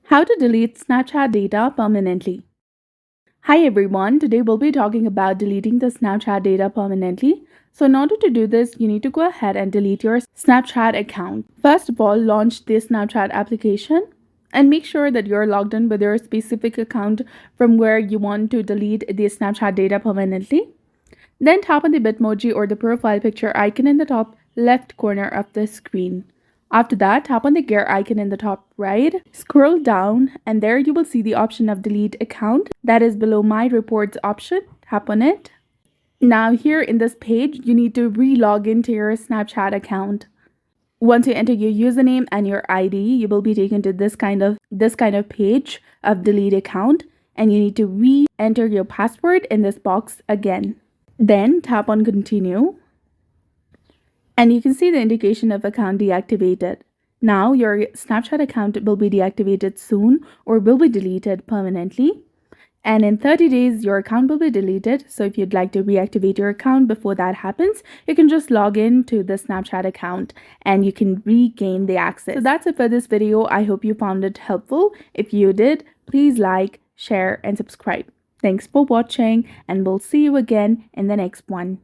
How to delete Snapchat data permanently. Hi everyone, today we'll be talking about deleting the Snapchat data permanently. So in order to do this, you need to go ahead and delete your Snapchat account. First of all, launch the Snapchat application and make sure that you're logged in with your specific account from where you want to delete the Snapchat data permanently. Then tap on the Bitmoji or the profile picture icon in the top left corner of the screen. After that, tap on the gear icon in the top right, scroll down, and there you will see the option of delete account that is below my reports option. Tap on it. Now here in this page, you need to re-log into your Snapchat account. Once you enter your username and your ID, you will be taken to this kind of page of delete account, and you need to re-enter your password in this box again. Then tap on continue and you can see the indication of account deactivated. Now your Snapchat account will be deactivated soon or will be deleted permanently. And in 30 days, your account will be deleted. So if you'd like to reactivate your account before that happens, you can just log in to the Snapchat account and you can regain the access. So that's it for this video. I hope you found it helpful. If you did, please like, share, and subscribe. Thanks for watching, and we'll see you again in the next one.